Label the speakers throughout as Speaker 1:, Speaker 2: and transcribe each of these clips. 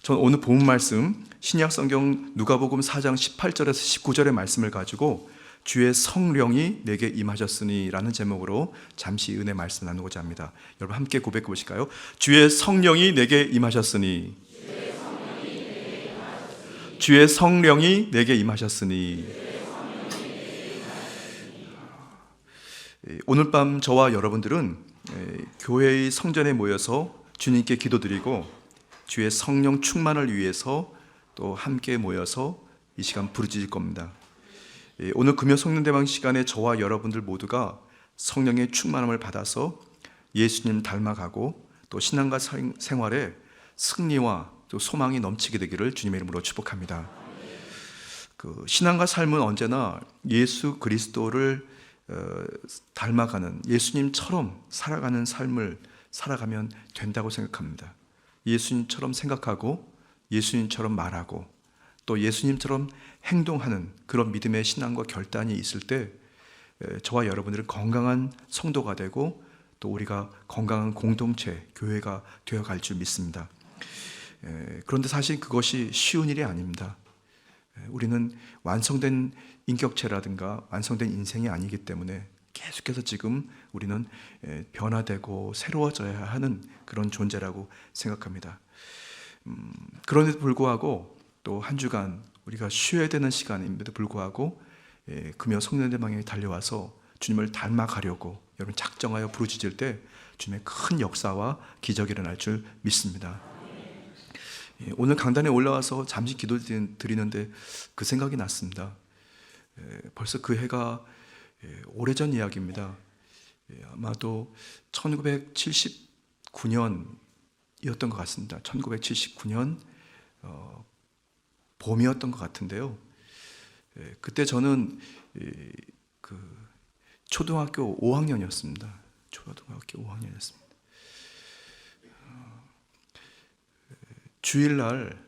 Speaker 1: 전 오늘 본 말씀 신약 성경 누가복음 4장 18절에서 19절의 말씀을 가지고 주의 성령이 내게 임하셨으니 라는 제목으로 잠시 은혜 말씀 나누고자 합니다. 여러분 함께 고백해 보실까요? 주의 성령이 내게 임하셨으니, 주의 성령이 내게 임하셨으니. 오늘 밤 저와 여러분들은 교회의 성전에 모여서 주님께 기도드리고 주의 성령 충만을 위해서 또 함께 모여서 이 시간 부르짖을 겁니다. 오늘 금요 성령대방 시간에 저와 여러분들 모두가 성령의 충만함을 받아서 예수님 닮아가고 또 신앙과 생활에 승리와 또 소망이 넘치게 되기를 주님의 이름으로 축복합니다. 신앙과 삶은 언제나 예수 그리스도를 닮아가는, 예수님처럼 살아가는 삶을 살아가면 된다고 생각합니다. 예수님처럼 생각하고 예수님처럼 말하고 또 예수님처럼 행동하는 그런 믿음의 신앙과 결단이 있을 때 저와 여러분들은 건강한 성도가 되고 또 우리가 건강한 공동체, 교회가 되어갈 줄 믿습니다. 그런데 사실 그것이 쉬운 일이 아닙니다. 우리는 완성된 인격체라든가 완성된 인생이 아니기 때문에 계속해서 지금 우리는 변화되고 새로워져야 하는 그런 존재라고 생각합니다. 그런데도 불구하고 또 한 주간 우리가 쉬어야 되는 시간임에도 불구하고 금요 성령대방에 달려와서 주님을 닮아가려고 여러분 작정하여 부르짖을 때 주님의 큰 역사와 기적이 일어날 줄 믿습니다. 오늘 강단에 올라와서 잠시 기도 드리는데 그 생각이 났습니다. 벌써 그 해가 오래전 이야기입니다. 아마도 1979년이었던 것 같습니다. 1979년 봄이었던 것 같은데요. 그때 저는 초등학교 5학년이었습니다. 초등학교 5학년이었습니다. 주일날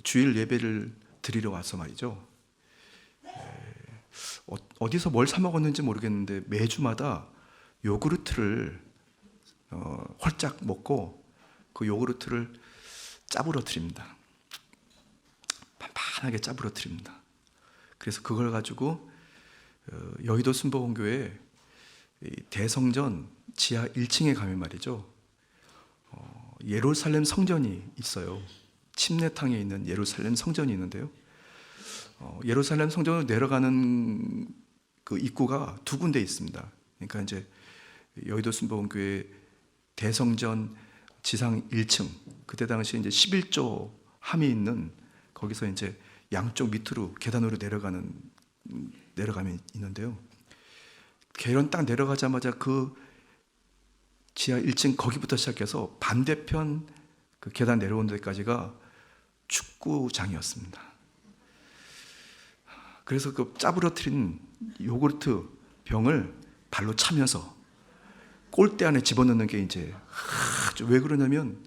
Speaker 1: 주일 예배를 드리러 와서 말이죠. 어디서 뭘 사 먹었는지 모르겠는데 매주마다 요구르트를 홀짝 먹고 그 요구르트를 짜부러뜨립니다. 판판하게 짜부러뜨립니다. 그래서 그걸 가지고 여의도 순복음교회 대성전 지하 1층에 가면 말이죠. 예루살렘 성전이 있어요. 침례탕에 있는 예루살렘 성전이 있는데요. 예루살렘 성전으로 내려가는 그 입구가 두 군데 있습니다. 그러니까 이제 여의도 순복음교회 대성전 지상 1층, 그때 당시 이제 11조 함이 있는 거기서 이제 양쪽 밑으로 계단으로 내려가면 있는데요. 계단 딱 내려가자마자 그 지하 1층 거기부터 시작해서 반대편 그 계단 내려오는 데까지가 축구장이었습니다. 그래서 그 짜부러뜨린 요구르트 병을 발로 차면서 골대 안에 집어넣는 게 이제 왜 그러냐면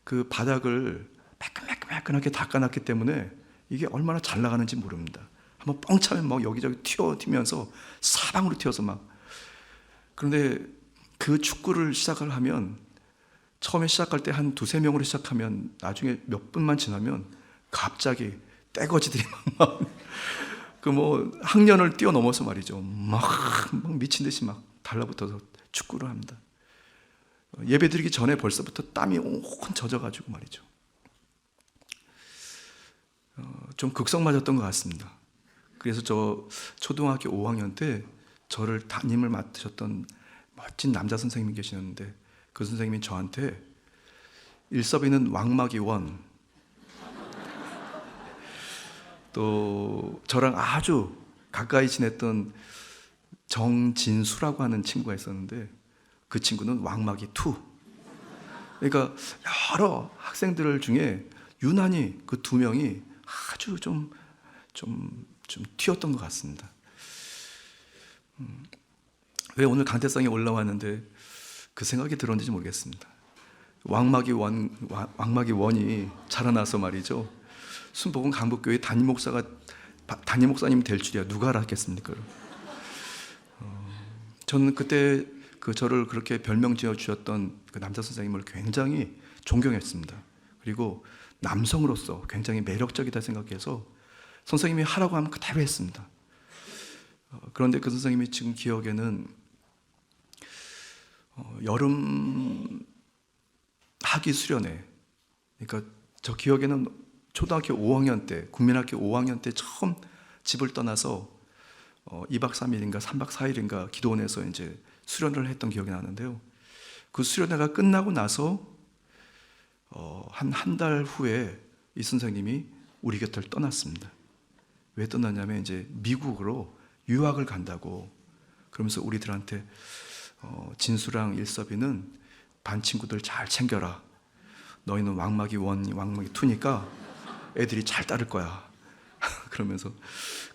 Speaker 1: 그 바닥을 매끈매끈하게 닦아놨기 때문에 이게 얼마나 잘 나가는지 모릅니다. 한번 뻥 차면 막 여기저기 튀면서 사방으로 튀어서 막. 그런데 그 축구를 시작을 하면 처음에 시작할 때 한 두세 명으로 시작하면 나중에 몇 분만 지나면 갑자기 떼거지들이 막 그 뭐 학년을 뛰어넘어서 말이죠. 막 미친 듯이 막 달라붙어서 축구를 합니다. 예배 드리기 전에 벌써부터 땀이 온 젖어가지고 말이죠. 좀 극성 맞았던 것 같습니다. 그래서 저 초등학교 5학년 때 저를 담임을 맡으셨던 멋진 남자 선생님이 계시는데 그 선생님이 저한테 일섭이는 왕마기 원, 또 저랑 아주 가까이 지냈던 정진수라고 하는 친구가 있었는데 그 친구는 왕마기 2. 그러니까 여러 학생들 중에 유난히 그 두 명이 아주 좀 튀었던 것 같습니다. 왜 오늘 강태성에 올라왔는데 그 생각이 들었는지 모르겠습니다. 왕마기 원이 자라나서 말이죠. 순복음 강북교회 담임 목사님이 될 줄이야 누가 알았겠습니까? 저는 그때 저를 그렇게 별명 지어 주셨던 그 남자 선생님을 굉장히 존경했습니다. 그리고 남성으로서 굉장히 매력적이다 생각해서 선생님이 하라고 하면 그대로 했습니다. 그런데 그 선생님이 지금 기억에는 여름 학기 수련회, 그러니까 저 기억에는 초등학교 5학년 때, 국민학교 5학년 때 처음 집을 떠나서 2박 3일인가 3박 4일인가 기도원에서 이제 수련을 했던 기억이 나는데요. 그 수련회가 끝나고 나서 한 달 후에 이 선생님이 우리 곁을 떠났습니다. 왜 떠났냐면 이제 미국으로 유학을 간다고. 그러면서 우리들한테 진수랑 일섭이는 반 친구들 잘 챙겨라. 너희는 왕마기 1, 왕마기 2니까 애들이 잘 따를 거야. 그러면서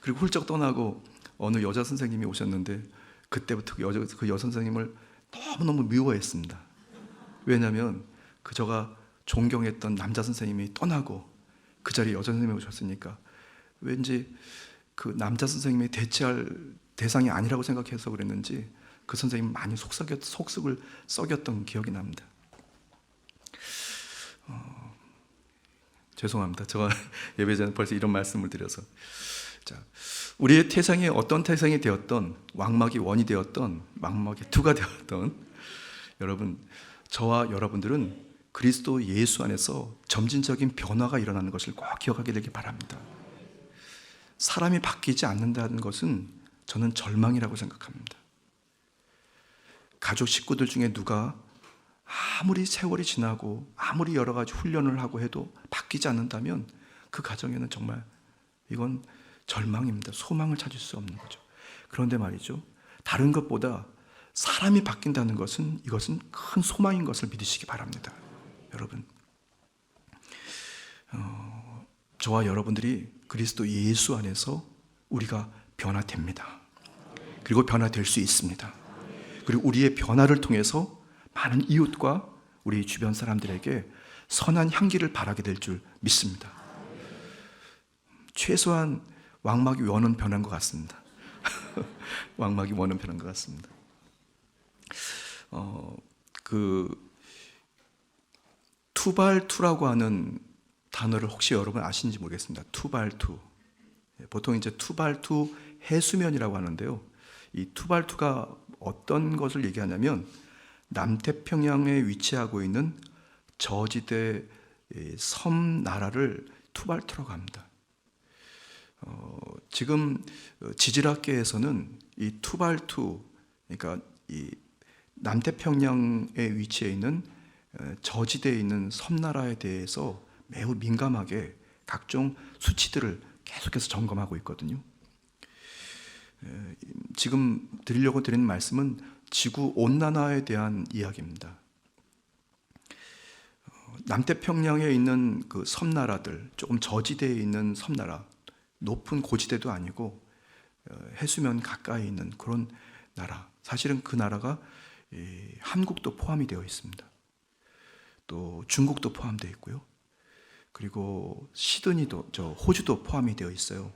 Speaker 1: 그리고 훌쩍 떠나고 어느 여자 선생님이 오셨는데 그때부터 그 여자 선생님을 너무너무 미워했습니다. 왜냐하면 저가 존경했던 남자 선생님이 떠나고 그 자리에 여자 선생님이 오셨으니까 왠지 그 남자 선생님이 대체할 대상이 아니라고 생각해서 그랬는지 그 선생님 많이 속썩을 썩였던 기억이 납니다. 죄송합니다. 제가 예배 전에 벌써 이런 말씀을 드려서. 자, 우리의 태생이 어떤 태생이 되었던, 왕마기 1이 되었던, 왕마기 2가 되었던, 여러분, 저와 여러분들은 그리스도 예수 안에서 점진적인 변화가 일어나는 것을 꼭 기억하게 되길 바랍니다. 사람이 바뀌지 않는다는 것은 저는 절망이라고 생각합니다. 가족 식구들 중에 누가 아무리 세월이 지나고 아무리 여러 가지 훈련을 하고 해도 바뀌지 않는다면 그 가정에는 정말 이건 절망입니다. 소망을 찾을 수 없는 거죠. 그런데 말이죠, 다른 것보다 사람이 바뀐다는 것은 이것은 큰 소망인 것을 믿으시기 바랍니다. 여러분, 저와 여러분들이 그리스도 예수 안에서 우리가 변화됩니다. 그리고 변화될 수 있습니다. 그리고 우리의 변화를 통해서 많은 이웃과 우리 주변 사람들에게 선한 향기를 바라게 될 줄 믿습니다. 최소한 왕마기 1은 변한 것 같습니다. 왕마기 1은 변한 것 같습니다. 투발투라고 하는 단어를 혹시 여러분 아시는지 모르겠습니다. 투발투. 보통 이제 투발투 해수면이라고 하는데요. 이 투발투가 어떤 것을 얘기하냐면 남태평양에 위치하고 있는 저지대 섬 나라를 투발투라고 합니다. 지금 지질학계에서는 이 투발투, 그러니까 이 남태평양에 위치해 있는 저지대에 있는 섬나라에 대해서 매우 민감하게 각종 수치들을 계속해서 점검하고 있거든요. 지금 드리려고 드리는 말씀은 지구 온난화에 대한 이야기입니다. 남태평양에 있는 그 섬나라들, 조금 저지대에 있는 섬나라, 높은 고지대도 아니고 해수면 가까이 있는 그런 나라, 사실은 그 나라가 한국도 포함이 되어 있습니다. 또 중국도 포함되어 있고요. 그리고 시드니도, 호주도 포함이 되어 있어요.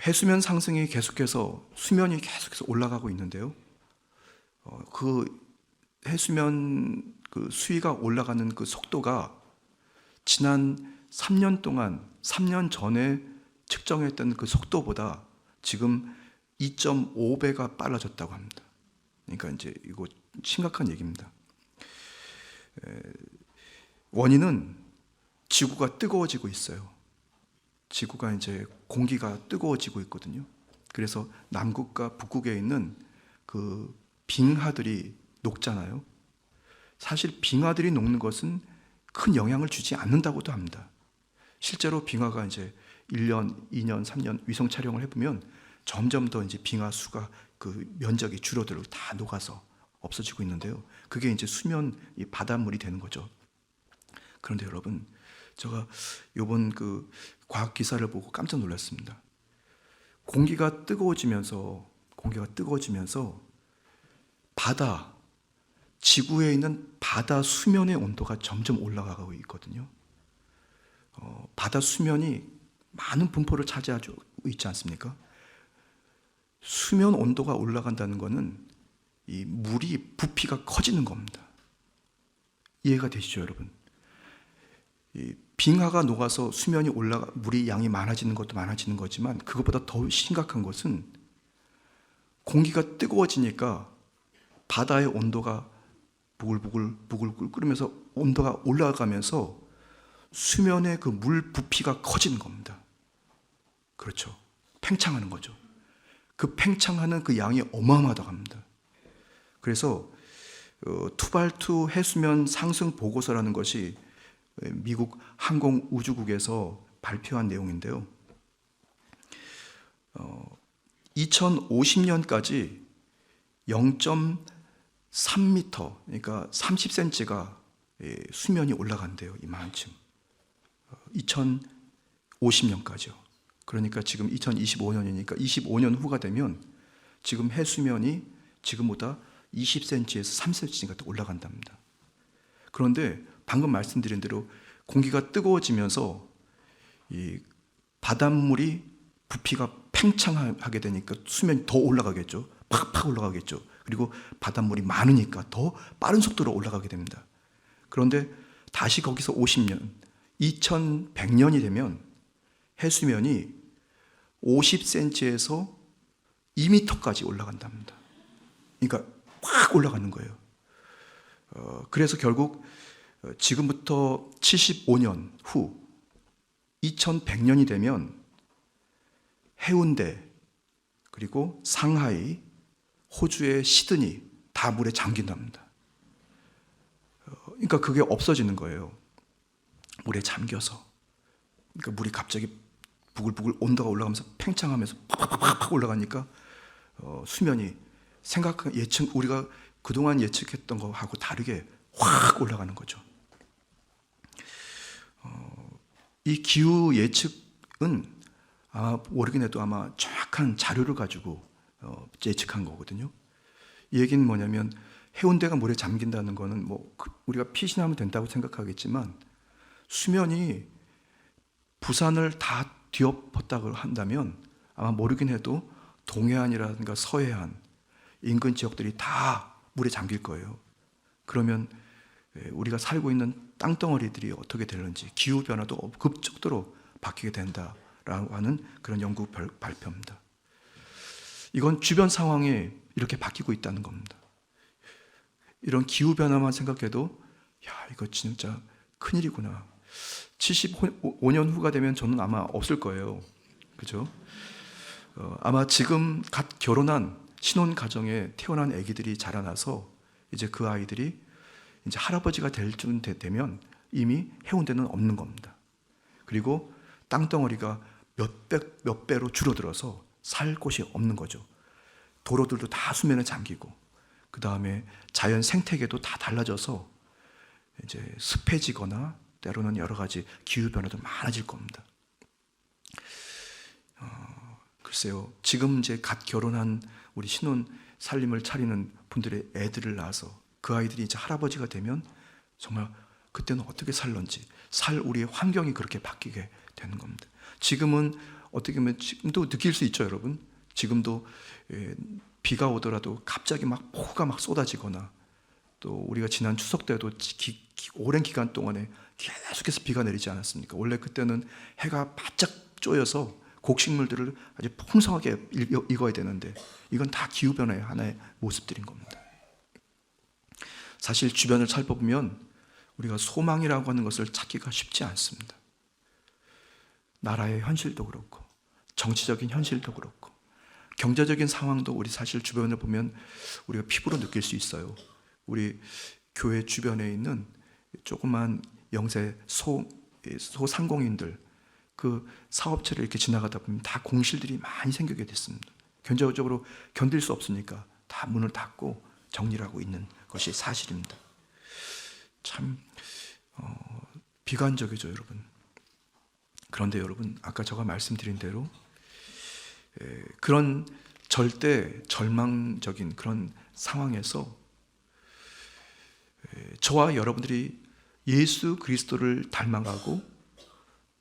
Speaker 1: 해수면 상승이 계속해서, 수면이 계속해서 올라가고 있는데요. 그 해수면 그 수위가 올라가는 그 속도가 지난 3년 동안, 3년 전에 측정했던 그 속도보다 지금 2.5배가 빨라졌다고 합니다. 그러니까 이제 이거 심각한 얘기입니다. 원인은 지구가 뜨거워지고 있어요. 지구가 이제 공기가 뜨거워지고 있거든요. 그래서 남극과 북극에 있는 그 빙하들이 녹잖아요. 사실 빙하들이 녹는 것은 큰 영향을 주지 않는다고도 합니다. 실제로 빙하가 이제 1년, 2년, 3년 위성 촬영을 해보면 점점 더 이제 빙하 수가 그 면적이 줄어들고 다 녹아서 없어지고 있는데요. 그게 이제 수면 이 바닷물이 되는 거죠. 그런데 여러분, 제가 이번 그 과학 기사를 보고 깜짝 놀랐습니다. 공기가 뜨거워지면서 바다, 지구에 있는 바다 수면의 온도가 점점 올라가고 있거든요. 바다 수면이 많은 분포를 차지하고 있지 않습니까? 수면 온도가 올라간다는 것은 이 물이 부피가 커지는 겁니다. 이해가 되시죠, 여러분? 이 빙하가 녹아서 수면이 올라가 물이 양이 많아지는 것도 많아지는 거지만, 그것보다 더 심각한 것은 공기가 뜨거워지니까 바다의 온도가 부글부글 끓으면서 온도가 올라가면서 수면의 그 물 부피가 커지는 겁니다. 그렇죠. 팽창하는 거죠. 그 팽창하는 그 양이 어마어마하다고 합니다. 그래서 투발투 해수면 상승 보고서라는 것이 미국 항공우주국에서 발표한 내용인데요. 2050년까지 0.3m, 그러니까 30cm가 수면이 올라간대요. 이만큼. 2050년까지요. 그러니까 지금 2025년이니까 25년 후가 되면 지금 해수면이 지금보다 20cm에서 30cm가 더 올라간답니다. 그런데 방금 말씀드린 대로 공기가 뜨거워지면서 이 바닷물이 부피가 팽창하게 되니까 수면이 더 올라가겠죠. 팍팍 올라가겠죠. 그리고 바닷물이 많으니까 더 빠른 속도로 올라가게 됩니다. 그런데 다시 거기서 50년, 2100년이 되면 해수면이 50cm에서 2m까지 올라간답니다. 그러니까 확 올라가는 거예요. 그래서 결국 지금부터 75년 후 2100년이 되면 해운대, 그리고 상하이, 호주의 시드니 다 물에 잠긴답니다. 그러니까 그게 없어지는 거예요. 물에 잠겨서. 그러니까 물이 갑자기 부글부글 온도가 올라가면서 팽창하면서 팍팍팍 올라가니까 수면이 우리가 그동안 예측했던 거하고 다르게 확 올라가는 거죠. 이 기후 예측은 모르긴 해도 아마 정확한 자료를 가지고 예측한 거거든요. 이 얘기는 뭐냐면 해운대가 물에 잠긴다는 거는 우리가 피신하면 된다고 생각하겠지만, 수면이 부산을 다 뒤엎었다고 한다면 아마 모르긴 해도 동해안이라든가 서해안 인근 지역들이 다 물에 잠길 거예요. 그러면 우리가 살고 있는 땅덩어리들이 어떻게 되는지, 기후변화도 급속도로 바뀌게 된다라고 하는 그런 연구 발표입니다. 이건 주변 상황이 이렇게 바뀌고 있다는 겁니다. 이런 기후변화만 생각해도 이거 진짜 큰일이구나. 75년 후가 되면 저는 아마 없을 거예요. 그죠? 아마 지금 갓 결혼한 신혼 가정에 태어난 아기들이 자라나서 이제 그 아이들이 이제 할아버지가 될 쯤 되면 이미 해운대는 없는 겁니다. 그리고 땅덩어리가 몇 배로 줄어들어서 살 곳이 없는 거죠. 도로들도 다 수면에 잠기고, 그 다음에 자연 생태계도 다 달라져서 이제 습해지거나 때로는 여러 가지 기후 변화도 많아질 겁니다. 글쎄요, 지금 이제 갓 결혼한 우리 신혼 살림을 차리는 분들의 애들을 낳아서 그 아이들이 이제 할아버지가 되면 정말 그때는 어떻게 살런지, 우리의 환경이 그렇게 바뀌게 되는 겁니다. 지금은 어떻게 보면 지금도 느낄 수 있죠, 여러분. 지금도 비가 오더라도 갑자기 폭우가 쏟아지거나, 또 우리가 지난 추석 때도 오랜 기간 동안에 계속해서 비가 내리지 않았습니까? 원래 그때는 해가 바짝 쪼여서 곡식물들을 아주 풍성하게 익어야 되는데, 이건 다 기후변화의 하나의 모습들인 겁니다. 사실 주변을 살펴보면 우리가 소망이라고 하는 것을 찾기가 쉽지 않습니다. 나라의 현실도 그렇고, 정치적인 현실도 그렇고, 경제적인 상황도 우리 사실 주변을 보면 우리가 피부로 느낄 수 있어요. 우리 교회 주변에 있는 조그만 영세 소상공인들, 그 사업체를 이렇게 지나가다 보면 다 공실들이 많이 생기게 됐습니다. 경제적으로 견딜 수 없으니까 다 문을 닫고 정리를 하고 있는 것이 사실입니다. 참 비관적이죠, 여러분. 그런데 여러분, 아까 제가 말씀드린 대로 그런 절대 절망적인 그런 상황에서 저와 여러분들이 예수 그리스도를 닮아가고,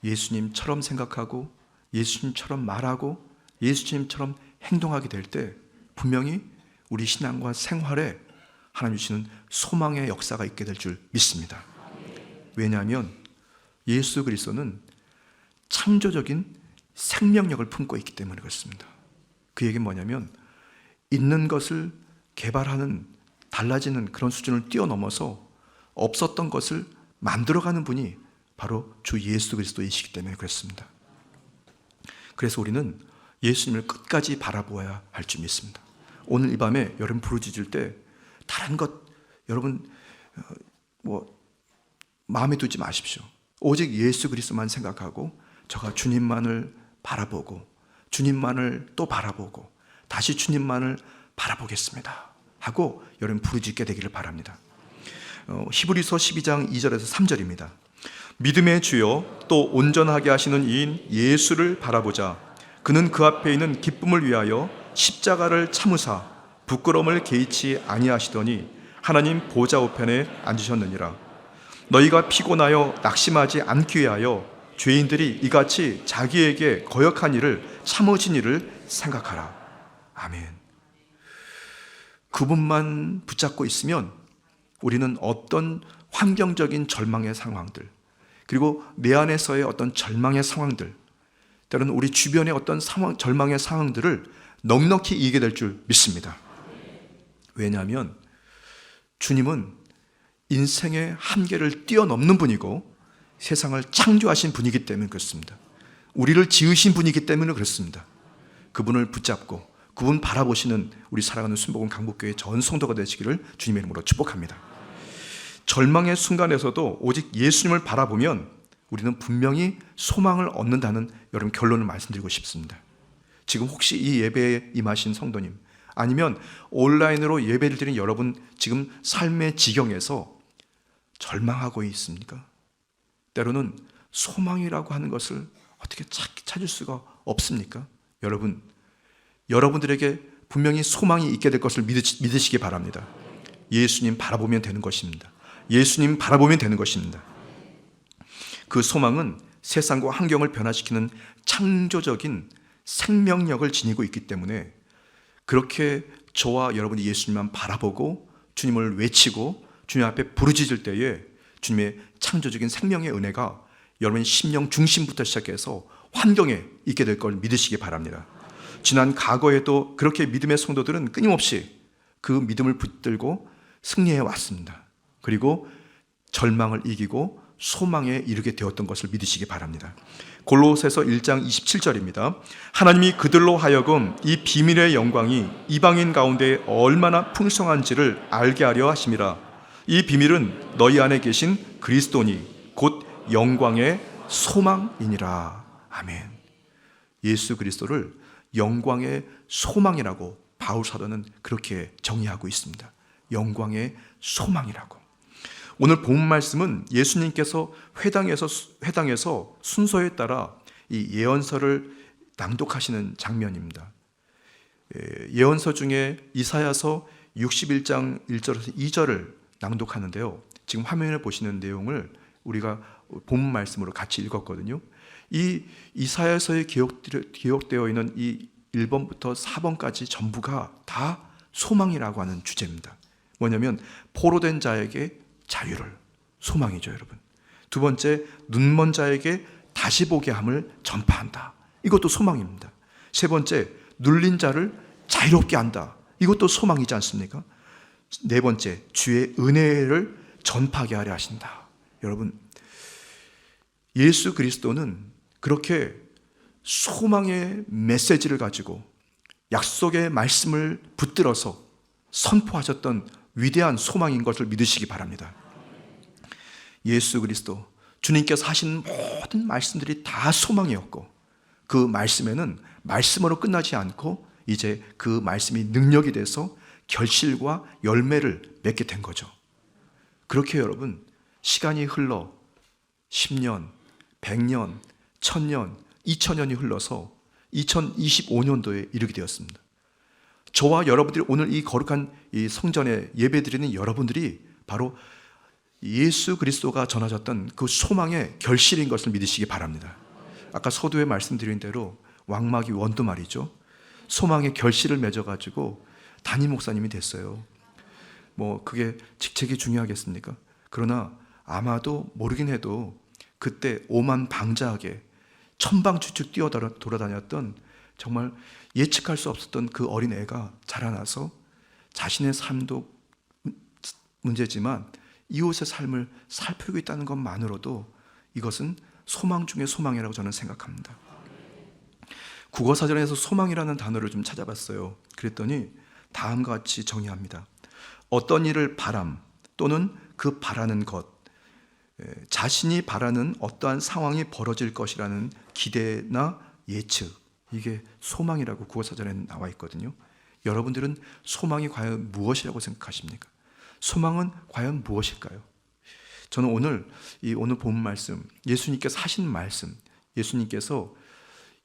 Speaker 1: 예수님처럼 생각하고, 예수님처럼 말하고, 예수님처럼 행동하게 될 때 분명히 우리 신앙과 생활에 하나님 주시는 소망의 역사가 있게 될 줄 믿습니다. 왜냐하면 예수 그리스도는 창조적인 생명력을 품고 있기 때문에 그렇습니다. 그 얘기는 뭐냐면 있는 것을 개발하는, 달라지는 그런 수준을 뛰어넘어서 없었던 것을 만들어가는 분이 바로 주 예수 그리스도이시기 때문에 그렇습니다. 그래서 우리는 예수님을 끝까지 바라보아야 할 줄 믿습니다. 오늘 이 밤에 여러분 부르짖을 때 다른 것 여러분 마음에 두지 마십시오. 오직 예수 그리스도만 생각하고 저가 주님만을 바라보고 주님만을 또 바라보고 다시 주님만을 바라보겠습니다 하고 여러분 부르짖게 되기를 바랍니다. 히브리서 12장 2절에서 3절입니다. 믿음의 주여 또 온전하게 하시는 이인 예수를 바라보자. 그는 그 앞에 있는 기쁨을 위하여 십자가를 참으사 부끄러움을 개의치 아니하시더니 하나님 보좌 우편에 앉으셨느니라. 너희가 피곤하여 낙심하지 않기 위하여 죄인들이 이같이 자기에게 거역한 일을 참으신 일을 생각하라. 아멘. 그분만 붙잡고 있으면 우리는 어떤 환경적인 절망의 상황들, 그리고 내 안에서의 어떤 절망의 상황들, 때로는 우리 주변의 어떤 상황, 절망의 상황들을 넉넉히 이기게 될 줄 믿습니다. 왜냐하면 주님은 인생의 한계를 뛰어넘는 분이고 세상을 창조하신 분이기 때문에 그렇습니다. 우리를 지으신 분이기 때문에 그렇습니다. 그분을 붙잡고 그분 바라보시는 우리 사랑하는 순복음 강북교회 전 성도가 되시기를 주님의 이름으로 축복합니다. 절망의 순간에서도 오직 예수님을 바라보면 우리는 분명히 소망을 얻는다는 여러분 결론을 말씀드리고 싶습니다. 지금 혹시 이 예배에 임하신 성도님, 아니면 온라인으로 예배를 드리는 여러분, 지금 삶의 지경에서 절망하고 있습니까? 때로는 소망이라고 하는 것을 어떻게 찾을 수가 없습니까? 여러분들에게 분명히 소망이 있게 될 것을 믿으시기 바랍니다. 예수님 바라보면 되는 것입니다. 예수님 바라보면 되는 것입니다. 그 소망은 세상과 환경을 변화시키는 창조적인 생명력을 지니고 있기 때문에 그렇게 저와 여러분이 예수님만 바라보고 주님을 외치고 주님 앞에 부르짖을 때에 주님의 창조적인 생명의 은혜가 여러분의 심령 중심부터 시작해서 환경에 있게 될 걸 믿으시기 바랍니다. 지난 과거에도 그렇게 믿음의 성도들은 끊임없이 그 믿음을 붙들고 승리해 왔습니다. 그리고 절망을 이기고 소망에 이르게 되었던 것을 믿으시기 바랍니다. 골로새서 1장 27절입니다. 하나님이 그들로 하여금 이 비밀의 영광이 이방인 가운데 얼마나 풍성한지를 알게 하려 하심이라. 이 비밀은 너희 안에 계신 그리스도니 곧 영광의 소망이니라. 아멘. 예수 그리스도를 영광의 소망이라고 바울 사도는 그렇게 정의하고 있습니다. 영광의 소망이라고. 오늘 본 말씀은 예수님께서 회당에서 순서에 따라 이 예언서를 낭독하시는 장면입니다. 예언서 중에 이사야서 61장 1절에서 2절을 낭독하는데요. 지금 화면에 보시는 내용을 우리가 본 말씀으로 같이 읽었거든요. 이 이사야서에 기록되어 있는 이 1번부터 4번까지 전부가 다 소망이라고 하는 주제입니다. 뭐냐면 포로된 자에게 자유를, 소망이죠 여러분. 두 번째, 눈먼 자에게 다시 보게 함을 전파한다. 이것도 소망입니다. 세 번째, 눌린 자를 자유롭게 한다. 이것도 소망이지 않습니까? 네 번째, 주의 은혜를 전파하게 하려 하신다. 여러분, 예수 그리스도는 그렇게 소망의 메시지를 가지고 약속의 말씀을 붙들어서 선포하셨던 위대한 소망인 것을 믿으시기 바랍니다. 예수 그리스도, 주님께서 하신 모든 말씀들이 다 소망이었고 그 말씀에는 말씀으로 끝나지 않고 이제 그 말씀이 능력이 돼서 결실과 열매를 맺게 된 거죠. 그렇게 여러분, 시간이 흘러 10년, 100년, 1000년, 2000년이 흘러서 2025년도에 이르게 되었습니다. 저와 여러분들이 오늘 이 거룩한 이 성전에 예배드리는 여러분들이 바로 예수 그리스도가 전하셨던 그 소망의 결실인 것을 믿으시기 바랍니다. 아까 서두에 말씀드린 대로 왕마귀 원도 말이죠. 소망의 결실을 맺어가지고 담임 목사님이 됐어요. 그게 직책이 중요하겠습니까? 그러나 아마도 모르긴 해도 그때 오만방자하게 천방지축 뛰어 돌아다녔던 정말 예측할 수 없었던 그 어린애가 자라나서 자신의 삶도 문제지만 이웃의 삶을 살피고 있다는 것만으로도 이것은 소망 중의 소망이라고 저는 생각합니다. 국어사전에서 소망이라는 단어를 좀 찾아봤어요. 그랬더니 다음과 같이 정의합니다. 어떤 일을 바람 또는 그 바라는 것, 자신이 바라는 어떠한 상황이 벌어질 것이라는 기대나 예측, 이게 소망이라고 국어사전에 나와 있거든요. 여러분들은 소망이 과연 무엇이라고 생각하십니까? 소망은 과연 무엇일까요? 저는 오늘 본 말씀, 예수님께서 하신 말씀, 예수님께서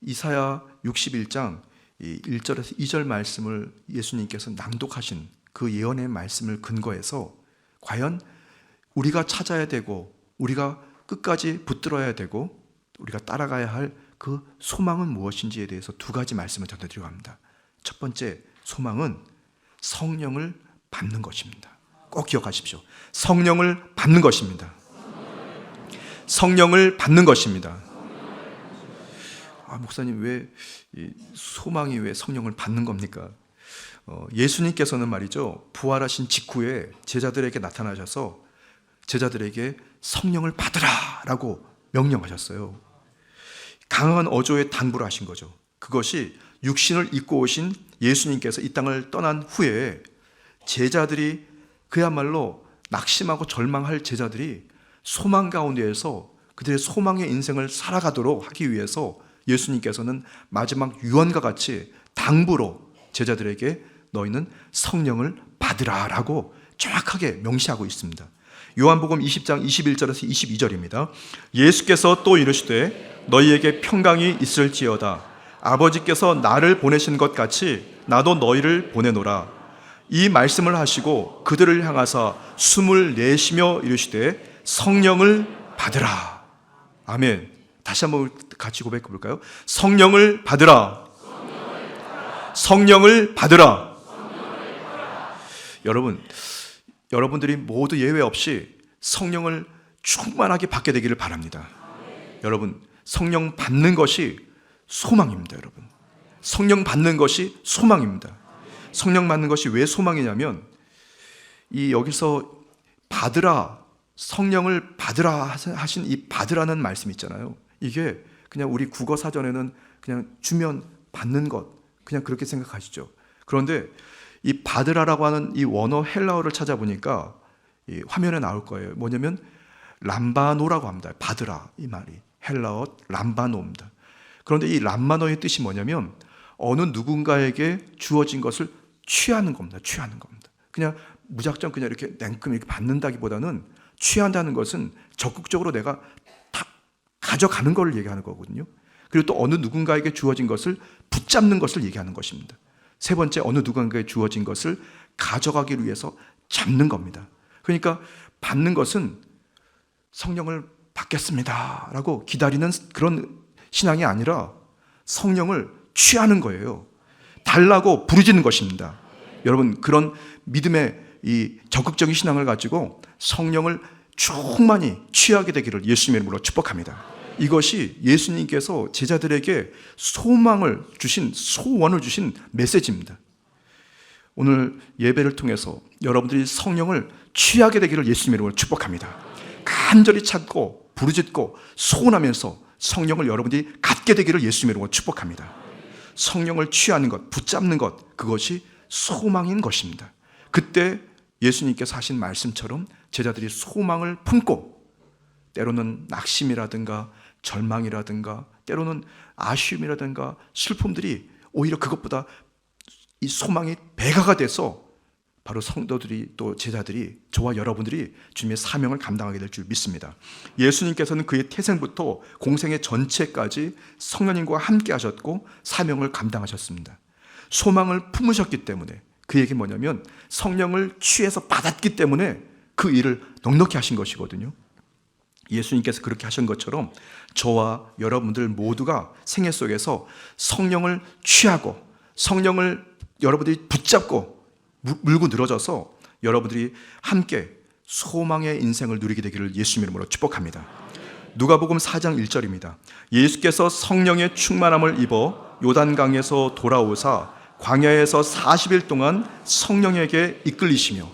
Speaker 1: 이사야 61장 1절에서 2절 말씀을 예수님께서 낭독하신 그 예언의 말씀을 근거해서 과연 우리가 찾아야 되고 우리가 끝까지 붙들어야 되고 우리가 따라가야 할 그 소망은 무엇인지에 대해서 두 가지 말씀을 전해드리려고 합니다. 첫 번째 소망은 성령을 받는 것입니다. 꼭 기억하십시오. 성령을 받는 것입니다. 성령을 받는 것입니다. 목사님, 왜 소망이 왜 성령을 받는 겁니까? 예수님께서는 말이죠, 부활하신 직후에 제자들에게 나타나셔서 제자들에게 성령을 받으라라고 명령하셨어요. 강한 어조의 당부를 하신 거죠. 그것이 육신을 입고 오신 예수님께서 이 땅을 떠난 후에 제자들이 그야말로 낙심하고 절망할 제자들이 소망 가운데에서 그들의 소망의 인생을 살아가도록 하기 위해서 예수님께서는 마지막 유언과 같이 당부로 제자들에게 너희는 성령을 받으라라고 정확하게 명시하고 있습니다. 요한복음 20장 21절에서 22절입니다. 예수께서 또 이르시되 너희에게 평강이 있을지어다. 아버지께서 나를 보내신 것 같이 나도 너희를 보내노라. 이 말씀을 하시고 그들을 향하사 숨을 내쉬며 이르시되 성령을 받으라. 아멘. 다시 한번 같이 고백해 볼까요? 성령을 받으라. 성령을 받으라. 여러분들이 모두 예외 없이 성령을 충만하게 받게 되기를 바랍니다. 여러분, 성령 받는 것이 소망입니다. 여러분, 성령 받는 것이 소망입니다. 성령 받는 것이 왜 소망이냐면 여기서 받으라, 성령을 받으라 하신 이 받으라는 말씀 있잖아요. 이게 그냥 우리 국어 사전에는 그냥 주면 받는 것, 그냥 그렇게 생각하시죠. 그런데 이 받으라라고 하는 이 원어 헬라어를 찾아보니까 이 화면에 나올 거예요. 뭐냐면 람바노라고 합니다. 받으라, 이 말이 헬라어 람바노입니다. 그런데 이 람바노의 뜻이 뭐냐면 어느 누군가에게 주어진 것을 취하는 겁니다. 취하는 겁니다. 그냥 무작정 그냥 이렇게 냉큼 이렇게 받는다기보다는 취한다는 것은 적극적으로 내가 다 가져가는 걸 얘기하는 거거든요. 그리고 또 어느 누군가에게 주어진 것을 붙잡는 것을 얘기하는 것입니다. 세 번째, 어느 누군가에게 주어진 것을 가져가기 위해서 잡는 겁니다. 그러니까 받는 것은 성령을 받겠습니다 라고 기다리는 그런 신앙이 아니라 성령을 취하는 거예요. 달라고 부르짖는 것입니다. 여러분, 그런 믿음의 이 적극적인 신앙을 가지고 성령을 충만히 취하게 되기를 예수님의 이름으로 축복합니다. 이것이 예수님께서 제자들에게 소망을 주신, 소원을 주신 메시지입니다. 오늘 예배를 통해서 여러분들이 성령을 취하게 되기를 예수님의 이름으로 축복합니다. 간절히 찾고 부르짖고 소원하면서 성령을 여러분들이 갖게 되기를 예수님의 이름으로 축복합니다. 성령을 취하는 것, 붙잡는 것, 그것이 소망인 것입니다. 그때 예수님께서 하신 말씀처럼 제자들이 소망을 품고 때로는 낙심이라든가 절망이라든가 때로는 아쉬움이라든가 슬픔들이 오히려 그것보다 이 소망이 배가가 돼서 바로 성도들이 또 제자들이 저와 여러분들이 주님의 사명을 감당하게 될 줄 믿습니다. 예수님께서는 그의 태생부터 공생의 전체까지 성령님과 함께 하셨고 사명을 감당하셨습니다. 소망을 품으셨기 때문에 그에게 뭐냐면 성령을 취해서 받았기 때문에 그 일을 넉넉히 하신 것이거든요. 예수님께서 그렇게 하신 것처럼 저와 여러분들 모두가 생애 속에서 성령을 취하고 성령을 여러분들이 붙잡고 물고 늘어져서 여러분들이 함께 소망의 인생을 누리게 되기를 예수 이름으로 축복합니다. 누가복음 4장 1절입니다. 예수께서 성령의 충만함을 입어 요단강에서 돌아오사 광야에서 40일 동안 성령에게 이끌리시며,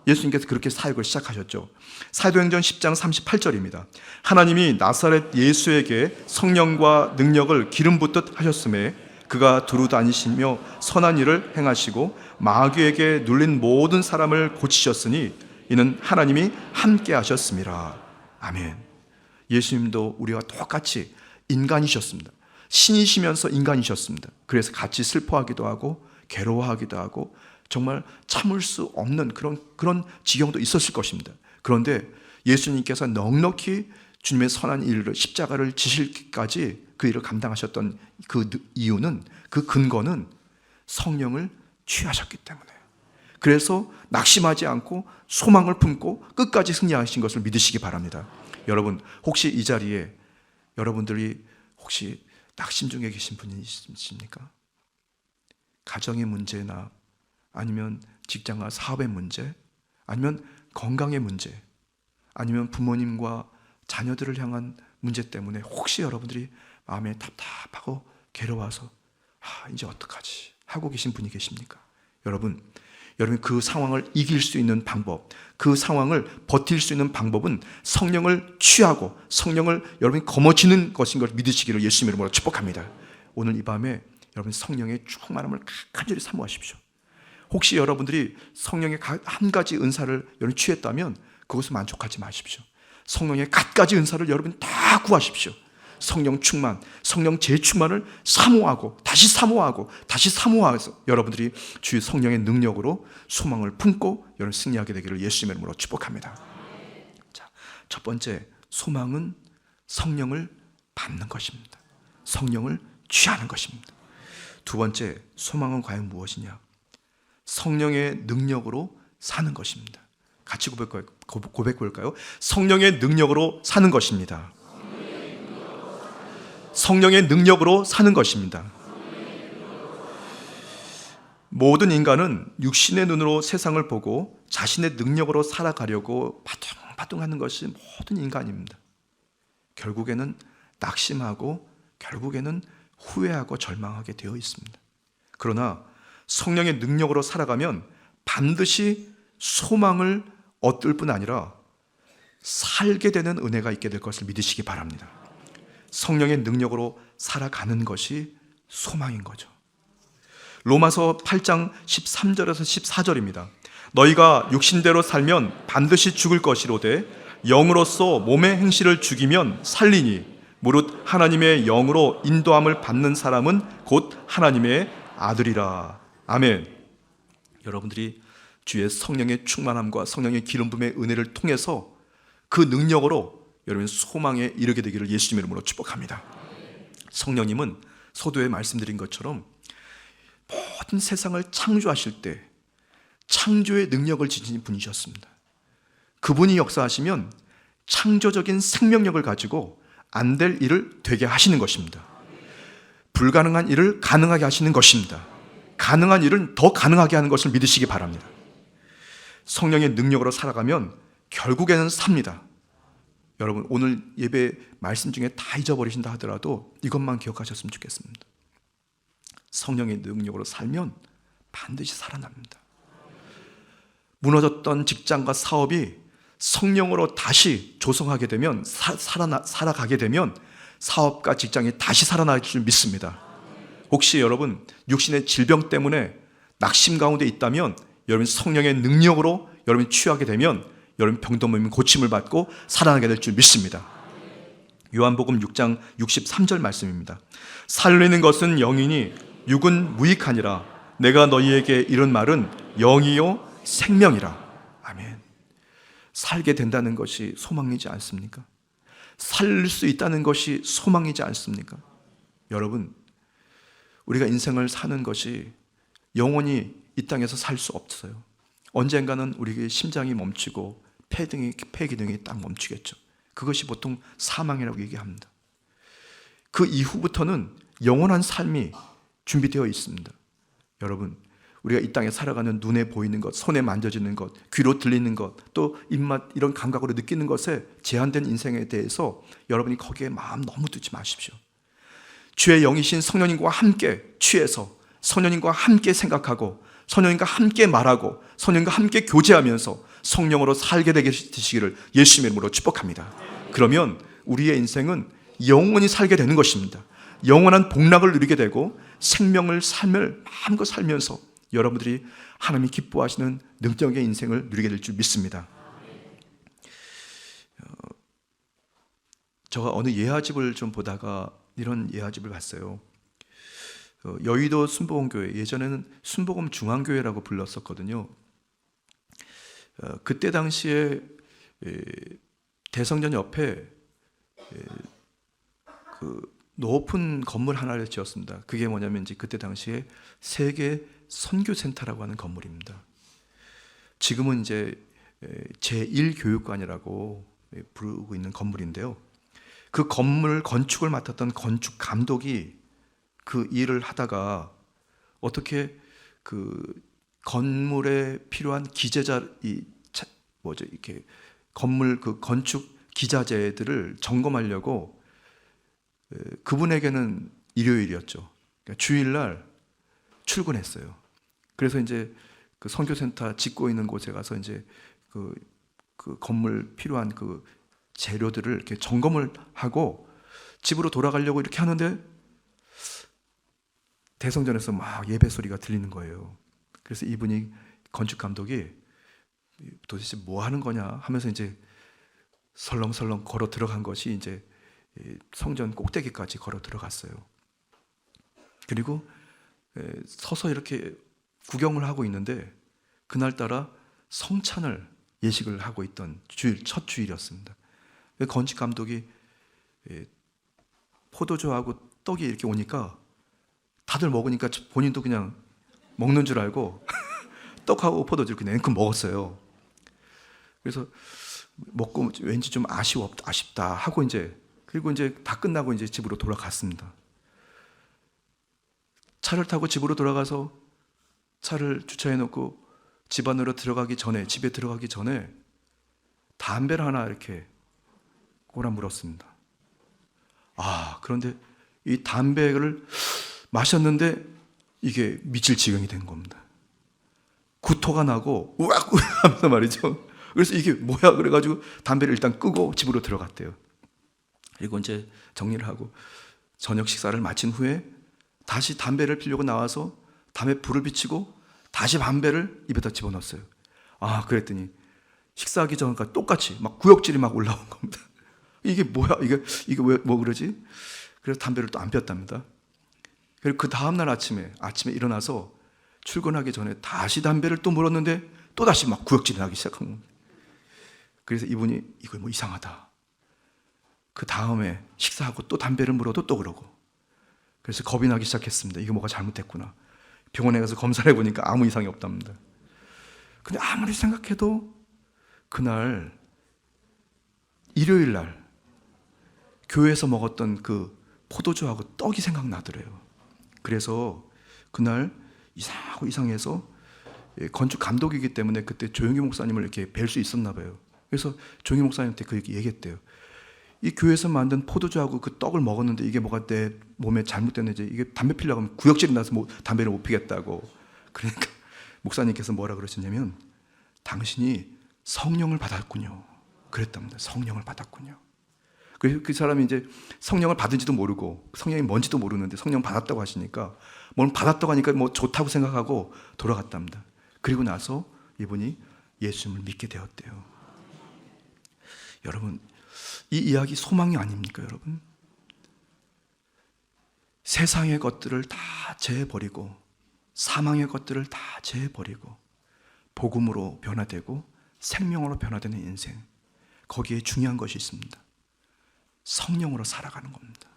Speaker 1: 예수님께서 그렇게 사역을 시작하셨죠. 사도행전 10장 38절입니다. 하나님이 나사렛 예수에게 성령과 능력을 기름 붓듯 하셨음에 그가 두루 다니시며 선한 일을 행하시고 마귀에게 눌린 모든 사람을 고치셨으니 이는 하나님이 함께 하셨습니다. 아멘. 예수님도 우리와 똑같이 인간이셨습니다. 신이시면서 인간이셨습니다. 그래서 같이 슬퍼하기도 하고 괴로워하기도 하고 정말 참을 수 없는 그런 지경도 있었을 것입니다. 그런데 예수님께서 넉넉히 주님의 선한 일을, 십자가를 지실기까지 그 일을 감당하셨던 그 이유는, 그 근거는 성령을 취하셨기 때문에요. 그래서 낙심하지 않고 소망을 품고 끝까지 승리하신 것을 믿으시기 바랍니다. 여러분, 혹시 이 자리에 여러분들이 혹시 낙심 중에 계신 분이 있으십니까? 가정의 문제나 아니면 직장과 사업의 문제, 아니면 건강의 문제, 아니면 부모님과 자녀들을 향한 문제 때문에 혹시 여러분들이 마음에 답답하고 괴로워서 이제 어떡하지 하고 계신 분이 계십니까? 여러분 그 상황을 이길 수 있는 방법, 그 상황을 버틸 수 있는 방법은 성령을 취하고 성령을 여러분이 거머쥐는 것인 걸 믿으시기를 예수님 이름으로 축복합니다. 오늘 이 밤에 여러분 성령의 충만함을 간절히 사모하십시오. 혹시 여러분들이 성령의 한 가지 은사를 여러분 취했다면 그것을 만족하지 마십시오. 성령의 갖가지 은사를 여러분 다 구하십시오. 성령 충만, 성령 재충만을 사모하고 다시 사모하고 다시 사모해서 여러분들이 주의 성령의 능력으로 소망을 품고 여러분 승리하게 되기를 예수님의 이름으로 축복합니다. 자, 첫 번째, 소망은 성령을 받는 것입니다. 성령을 취하는 것입니다. 두 번째, 소망은 과연 무엇이냐? 성령의 능력으로 사는 것입니다. 같이 고백해 볼까요? 성령의 능력으로 사는 것입니다. 성령의 능력으로 사는 것입니다. 모든 인간은 육신의 눈으로 세상을 보고 자신의 능력으로 살아가려고 바둥바둥하는 것이 모든 인간입니다. 결국에는 낙심하고 결국에는 후회하고 절망하게 되어 있습니다. 그러나 성령의 능력으로 살아가면 반드시 소망을 얻을 뿐 아니라 살게 되는 은혜가 있게 될 것을 믿으시기 바랍니다. 성령의 능력으로 살아가는 것이 소망인 거죠. 로마서 8장 13절에서 14절입니다. 너희가 육신대로 살면 반드시 죽을 것이로되 영으로서 몸의 행실을 죽이면 살리니 무릇 하나님의 영으로 인도함을 받는 사람은 곧 하나님의 아들이라. 아멘. 여러분들이 주의 성령의 충만함과 성령의 기름 부음의 은혜를 통해서 그 능력으로 여러분 소망에 이르게 되기를 예수님 이름으로 축복합니다. 성령님은 서두에 말씀드린 것처럼 모든 세상을 창조하실 때 창조의 능력을 지닌 분이셨습니다. 그분이 역사하시면 창조적인 생명력을 가지고 안 될 일을 되게 하시는 것입니다. 불가능한 일을 가능하게 하시는 것입니다. 가능한 일은 더 가능하게 하는 것을 믿으시기 바랍니다. 성령의 능력으로 살아가면 결국에는 삽니다. 여러분 오늘 예배 말씀 중에 다 잊어버리신다 하더라도 이것만 기억하셨으면 좋겠습니다. 성령의 능력으로 살면 반드시 살아납니다. 무너졌던 직장과 사업이 성령으로 다시 조성하게 되면 살아가게 되면 사업과 직장이 다시 살아날 줄 믿습니다. 혹시 여러분 육신의 질병 때문에 낙심 가운데 있다면 여러분 성령의 능력으로 여러분이 취하게 되면 여러분 병도 몸이 고침을 받고 살아나게 될 줄 믿습니다. 요한복음 6장 63절 말씀입니다. 살리는 것은 영이니 육은 무익하니라. 내가 너희에게 이런 말은 영이요 생명이라. 아멘. 살게 된다는 것이 소망이지 않습니까? 살릴 수 있다는 것이 소망이지 않습니까? 여러분 우리가 인생을 사는 것이 영원히 이 땅에서 살 수 없어요. 언젠가는 우리의 심장이 멈추고 폐 기능이 딱 멈추겠죠. 그것이 보통 사망이라고 얘기합니다. 그 이후부터는 영원한 삶이 준비되어 있습니다. 여러분 우리가 이 땅에 살아가는 눈에 보이는 것, 손에 만져지는 것, 귀로 들리는 것, 또 입맛 이런 감각으로 느끼는 것에 제한된 인생에 대해서 여러분이 거기에 마음 너무 두지 마십시오. 주의 영이신 성령님과 함께 취해서 성령님과 함께 생각하고 성령님과 함께 말하고 성령님과 함께 교제하면서 성령으로 살게 되시기를 예수님의 이름으로 축복합니다. 그러면 우리의 인생은 영원히 살게 되는 것입니다. 영원한 복락을 누리게 되고 삶을 마음껏 살면서 여러분들이 하나님이 기뻐하시는 능력의 인생을 누리게 될 줄 믿습니다. 제가 어느 예화집을 좀 보다가 이런 예화집을 봤어요. 여의도 순복음교회, 예전에는 순복음 중앙교회라고 불렀었거든요. 그때 당시에 대성전 옆에 그 높은 건물 하나를 지었습니다. 그게 뭐냐면 이제 그때 당시에 세계 선교센터라고 하는 건물입니다. 지금은 이제 제1교육관이라고 부르고 있는 건물인데요. 그 건물 건축을 맡았던 건축 감독이 그 일을 하다가 어떻게 그 건물에 필요한 이렇게 건물 그 건축 기자재들을 점검하려고 그분에게는 일요일이었죠. 그러니까 주일날 출근했어요. 그래서 이제 그 선교센터 짓고 있는 곳에 가서 이제 그 건물 필요한 그 재료들을 이렇게 점검을 하고 집으로 돌아가려고 이렇게 하는데 대성전에서 막 예배 소리가 들리는 거예요. 그래서 이분이 건축 감독이 도대체 뭐 하는 거냐 하면서 이제 설렁설렁 걸어 들어간 것이 이제 성전 꼭대기까지 걸어 들어갔어요. 그리고 서서 이렇게 구경을 하고 있는데 그날따라 성찬을 예식을 하고 있던 첫 주일이었습니다. 건축 감독이 포도주하고 떡이 이렇게 오니까 다들 먹으니까 본인도 그냥 먹는 줄 알고 떡하고 포도주를 그냥 앵큼 먹었어요. 그래서 먹고 왠지 좀 아쉽다 하고 그리고 이제 다 끝나고 이제 집으로 돌아갔습니다. 차를 타고 집으로 돌아가서 차를 주차해 놓고 집 안으로 집에 들어가기 전에 담배를 하나 이렇게 꼬라 물었습니다. 그런데 이 담배를 마셨는데 이게 미칠 지경이 된 겁니다. 구토가 나고 우악 하면서 말이죠. 그래서 이게 뭐야 그래가지고 담배를 일단 끄고 집으로 들어갔대요. 그리고 이제 정리를 하고 저녁 식사를 마친 후에 다시 담배를 피려고 나와서 담에 불을 비치고 다시 담배를 입에다 집어넣었어요. 그랬더니 식사하기 전과 똑같이 막 구역질이 막 올라온 겁니다. 이게 뭐야? 이게 왜 뭐 그러지? 그래서 담배를 또 안 폈답니다. 그리고 그 다음날 아침에 일어나서 출근하기 전에 다시 담배를 또 물었는데 또 다시 막 구역질이 나기 시작한 겁니다. 그래서 이분이 이거 뭐 이상하다. 그 다음에 식사하고 또 담배를 물어도 또 그러고. 그래서 겁이 나기 시작했습니다. 이거 뭐가 잘못됐구나. 병원에 가서 검사를 해보니까 아무 이상이 없답니다. 근데 아무리 생각해도 그날 일요일 날 교회에서 먹었던 그 포도주하고 떡이 생각나더래요. 그래서 그날 이상해서 건축 감독이기 때문에 그때 조용기 목사님을 이렇게 뵐 수 있었나 봐요. 그래서 조용기 목사님한테 그렇게 얘기했대요. 이 교회에서 만든 포도주하고 그 떡을 먹었는데 이게 뭐가 내 몸에 잘못됐는지 이게 담배 피려고 하면 구역질이 나서 담배를 못 피겠다고. 그러니까 목사님께서 뭐라 그러셨냐면 당신이 성령을 받았군요. 그랬답니다. 성령을 받았군요. 그래서 그 사람이 이제 성령을 받은지도 모르고 성령이 뭔지도 모르는데 성령 받았다고 하시니까 뭘 받았다고 하니까 뭐 좋다고 생각하고 돌아갔답니다. 그리고 나서 이분이 예수님을 믿게 되었대요. 여러분, 이 이야기 소망이 아닙니까, 여러분? 세상의 것들을 다 제버리고 사망의 것들을 다 제버리고 복음으로 변화되고 생명으로 변화되는 인생, 거기에 중요한 것이 있습니다. 성령으로 살아가는 겁니다.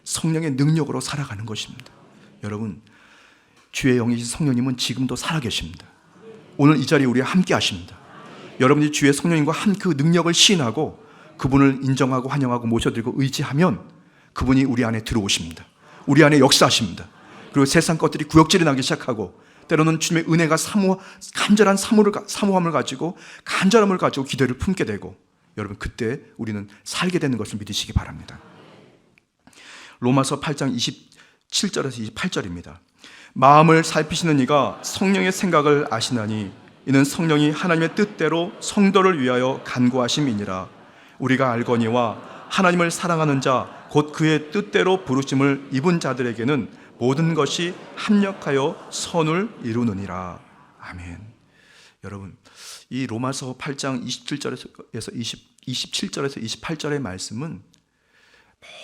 Speaker 1: 성령의 능력으로 살아가는 것입니다. 여러분, 주의 영이신 성령님은 지금도 살아계십니다. 오늘 이 자리에 우리와 함께 하십니다. 여러분이 주의 성령님과 그 능력을 시인하고 그분을 인정하고 환영하고 모셔드리고 의지하면 그분이 우리 안에 들어오십니다. 우리 안에 역사하십니다. 그리고 세상 것들이 구역질이 나기 시작하고 때로는 주님의 은혜가 간절한 사모함을 가지고 간절함을 가지고 기도를 품게 되고, 여러분 그때 우리는 살게 되는 것을 믿으시기 바랍니다. 로마서 8장 27절에서 28절입니다. 마음을 살피시는 이가 성령의 생각을 아시나니 이는 성령이 하나님의 뜻대로 성도를 위하여 간구하심이니라. 우리가 알거니와 하나님을 사랑하는 자 곧 그의 뜻대로 부르심을 입은 자들에게는 모든 것이 합력하여 선을 이루느니라. 아멘. 여러분, 이 로마서 8장 27절에서 28절의 말씀은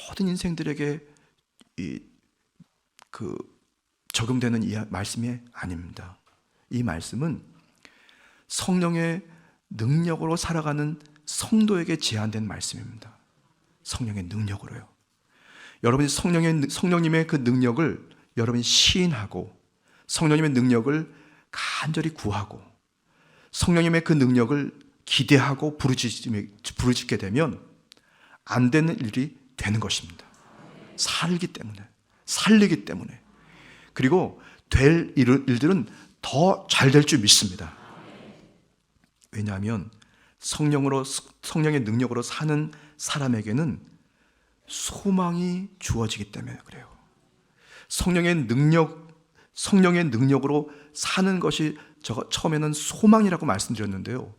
Speaker 1: 모든 인생들에게 적용되는 이 말씀이 아닙니다. 이 말씀은 성령의 능력으로 살아가는 성도에게 제한된 말씀입니다. 성령의 능력으로요. 여러분이 성령님의 그 능력을 여러분이 시인하고 성령님의 능력을 간절히 구하고 성령님의 그 능력을 기대하고 부르짖게 되면 안 되는 일이 되는 것입니다. 살기 때문에. 그리고 될 일들은 더 잘 될 줄 믿습니다. 왜냐하면 성령의 능력으로 사는 사람에게는 소망이 주어지기 때문에 그래요. 성령의 능력으로 사는 것이 처음에는 소망이라고 말씀드렸는데요.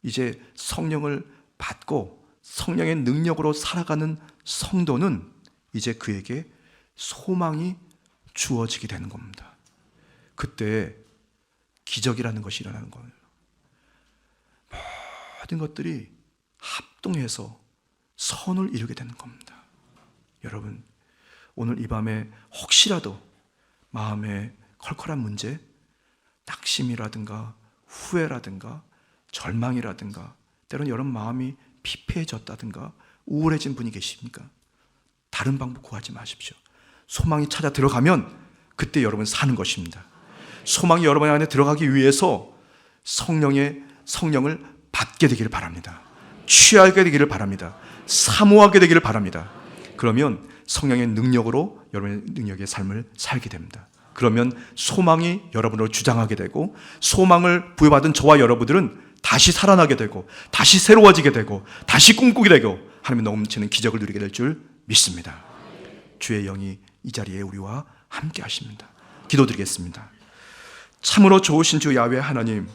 Speaker 1: 이제 성령을 받고 성령의 능력으로 살아가는 성도는 이제 그에게 소망이 주어지게 되는 겁니다. 그때 기적이라는 것이 일어나는 거예요. 모든 것들이 합동해서 선을 이루게 되는 겁니다. 여러분, 오늘 이 밤에 혹시라도 마음에 컬컬한 문제, 낙심이라든가 후회라든가 절망이라든가 때로는 여러분 마음이 피폐해졌다든가 우울해진 분이 계십니까? 다른 방법 구하지 마십시오. 소망이 찾아 들어가면 그때 여러분 사는 것입니다. 소망이 여러분 안에 들어가기 위해서 성령을 받게 되기를 바랍니다. 취하게 되기를 바랍니다. 사모하게 되기를 바랍니다. 그러면 성령의 능력으로 여러분의 능력의 삶을 살게 됩니다. 그러면 소망이 여러분으로 주장하게 되고 소망을 부여받은 저와 여러분들은 다시 살아나게 되고 다시 새로워지게 되고 다시 꿈꾸게 되고 하나님의 넘치는 기적을 누리게 될 줄 믿습니다. 주의 영이 이 자리에 우리와 함께 하십니다. 기도드리겠습니다. 참으로 좋으신 주 야훼 하나님,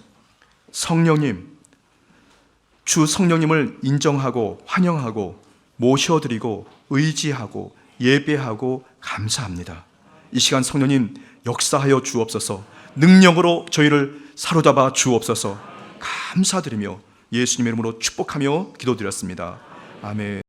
Speaker 1: 성령님, 주 성령님을 인정하고 환영하고 모셔드리고 의지하고 예배하고 감사합니다. 이 시간 성령님 역사하여 주옵소서. 능력으로 저희를 사로잡아 주옵소서. 감사드리며 예수님의 이름으로 축복하며 기도드렸습니다. 아멘.